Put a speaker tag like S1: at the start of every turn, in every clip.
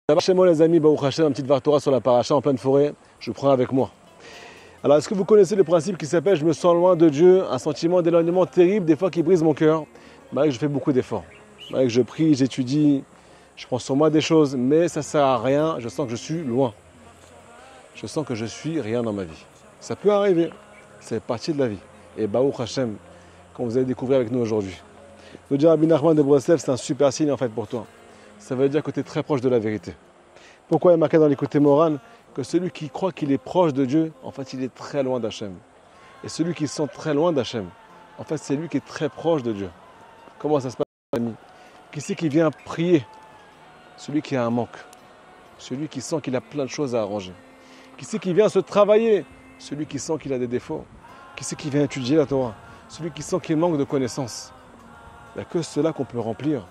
S1: Ça va chez moi les amis, Baruch Hashem, un petit Vartora sur la paracha en pleine forêt, je prends avec moi. Alors est-ce que vous connaissez le principe qui s'appelle je me sens loin de Dieu, un sentiment d'éloignement terrible, des fois qui brise mon cœur, malgré que je fais beaucoup d'efforts, malgré que je prie, j'étudie, je prends sur moi des choses, mais ça ne sert à rien, je sens que je suis loin. Je sens que je suis rien dans ma vie. Ça peut arriver, c'est partie de la vie. Et Baruch Hashem, quand vous allez découvrir avec nous aujourd'hui. Nous dire Rabbi Nachman de Breslev, c'est un super signe en fait pour toi. Ça veut dire que tu es très proche de la vérité. Pourquoi il est marqué dans l'écouté moral que celui qui croit qu'il est proche de Dieu, en fait, il est très loin d'Hachem. Et celui qui se sent très loin d'Hachem, en fait, c'est lui qui est très proche de Dieu. Comment ça se passe, ami? Qui c'est qui vient prier? Celui qui a un manque. Celui qui sent qu'il a plein de choses à arranger. Qui c'est qui vient se travailler? Celui qui sent qu'il a des défauts. Qui c'est qui vient étudier la Torah? Celui qui sent qu'il manque de connaissances. Il n'y a que cela qu'on peut remplir.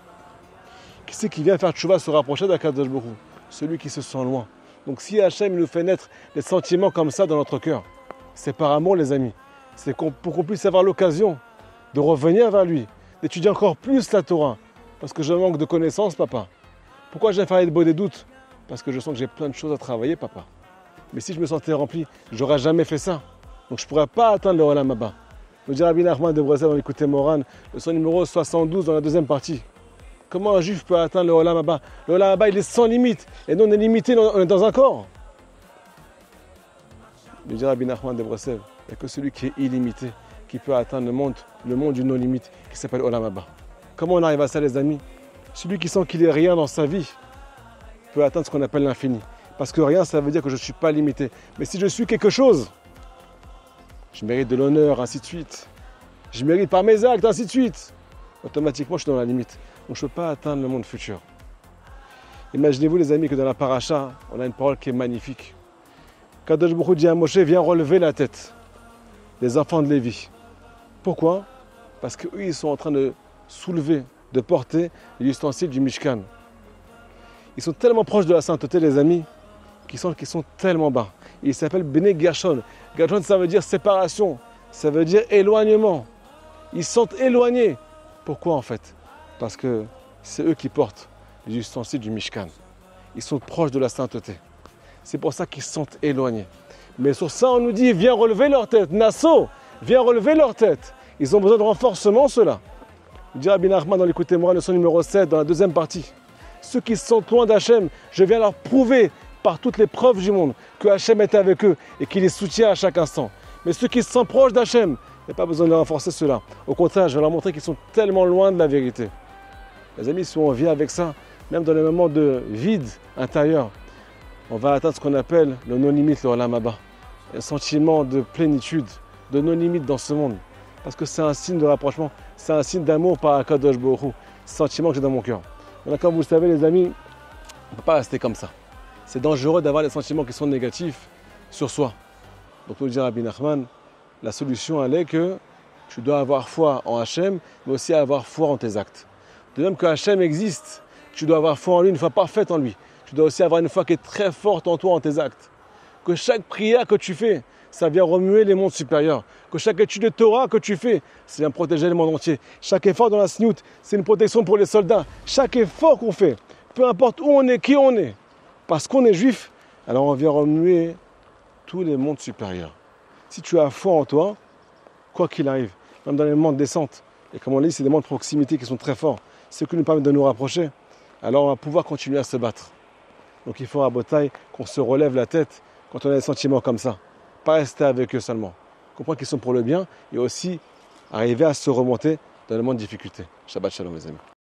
S1: Qui c'est qui vient faire tchouva, se rapprocher d'Akadosh Baruch Hu? Celui qui se sent loin. Donc si Hachem nous fait naître des sentiments comme ça dans notre cœur, c'est par amour les amis. C'est pour qu'on puisse avoir l'occasion de revenir vers lui, d'étudier encore plus la Torah. Parce que je manque de connaissances, papa. Pourquoi j'ai fait des doutes? Parce que je sens que j'ai plein de choses à travailler, papa. Mais si je me sentais rempli, j'aurais jamais fait ça. Donc je ne pourrais pas atteindre le Olam Haba. Nous dit Rabbi Nachman de Breslev dans l'écouté Moran, le son numéro 72 dans la deuxième partie. Comment un juif peut atteindre le Olam Haba? Le Olam Haba, il est sans limite. Et nous, on est limité, on est dans un corps. Nous dit Rabbi Nachman de Breslev, il n'y a que celui qui est illimité qui peut atteindre le monde du non-limite qui s'appelle Olam Haba. Comment on arrive à ça, les amis? Celui qui sent qu'il est rien dans sa vie peut atteindre ce qu'on appelle l'infini. Parce que rien, ça veut dire que je ne suis pas limité. Mais si je suis quelque chose, je mérite de l'honneur, ainsi de suite. Je mérite par mes actes, ainsi de suite. Automatiquement, je suis dans la limite. Donc, je ne peux pas atteindre le monde futur. Imaginez-vous, les amis, que dans la paracha, on a une parole qui est magnifique. Kadosh Baruch Hu dit à Moshe, viens relever la tête des enfants de Lévi. Pourquoi? Parce qu'eux, ils sont en train de soulever, de porter l'ustensile du Mishkan. Ils sont tellement proches de la sainteté, les amis, qu'ils sont tellement bas. Ils s'appellent Bnei Gershon. Gershon, ça veut dire séparation, ça veut dire éloignement. Ils se sentent éloignés. Pourquoi en fait? Parce que c'est eux qui portent les ustensiles du Mishkan. Ils sont proches de la sainteté. C'est pour ça qu'ils se sentent éloignés. Mais sur ça, on nous dit, viens relever leur tête. Nassau, viens relever leur tête. Ils ont besoin de renforcement, ceux-là. Il dit Rabbi Nachman dans l'écoute moral, leçon numéro 7, dans la deuxième partie. Ceux qui se sentent loin d'Hachem, je viens leur prouver par toutes les preuves du monde que Hachem est avec eux et qu'il les soutient à chaque instant. Mais ceux qui se sentent proches d'Hachem, il n'y a pas besoin de renforcer cela. Au contraire, je vais leur montrer qu'ils sont tellement loin de la vérité. Les amis, si on vient avec ça, même dans les moments de vide intérieur, on va atteindre ce qu'on appelle le non-limite, le Olam Haba. Un sentiment de plénitude, de non-limite dans ce monde. Parce que c'est un signe de rapprochement, c'est un signe d'amour par Akadosh Baruch Hu, ce sentiment que j'ai dans mon cœur. Donc, comme vous le savez, les amis, on ne peut pas rester comme ça. C'est dangereux d'avoir des sentiments qui sont négatifs sur soi. Donc, nous dit Rabbi Nachman, la solution, elle est que tu dois avoir foi en Hachem, mais aussi avoir foi en tes actes. De même que Hachem existe, tu dois avoir foi en lui, une foi parfaite en lui. Tu dois aussi avoir une foi qui est très forte en toi, en tes actes. Que chaque prière que tu fais, ça vient remuer les mondes supérieurs. Que chaque étude de Torah que tu fais, ça vient protéger le monde entier. Chaque effort dans la sniout, c'est une protection pour les soldats. Chaque effort qu'on fait, peu importe où on est, qui on est, parce qu'on est juif, alors on vient remuer tous les mondes supérieurs. Si tu as foi en toi, quoi qu'il arrive, même dans les mondes descentes, et comme on l'a dit, c'est des mondes de proximité qui sont très forts, ce qui nous permet de nous rapprocher, alors on va pouvoir continuer à se battre. Donc il faut à Botaï qu'on se relève la tête quand on a des sentiments comme ça. Pas rester avec eux seulement. Comprendre qu'ils sont pour le bien et aussi arriver à se remonter dans le monde de difficulté. Shabbat shalom les amis.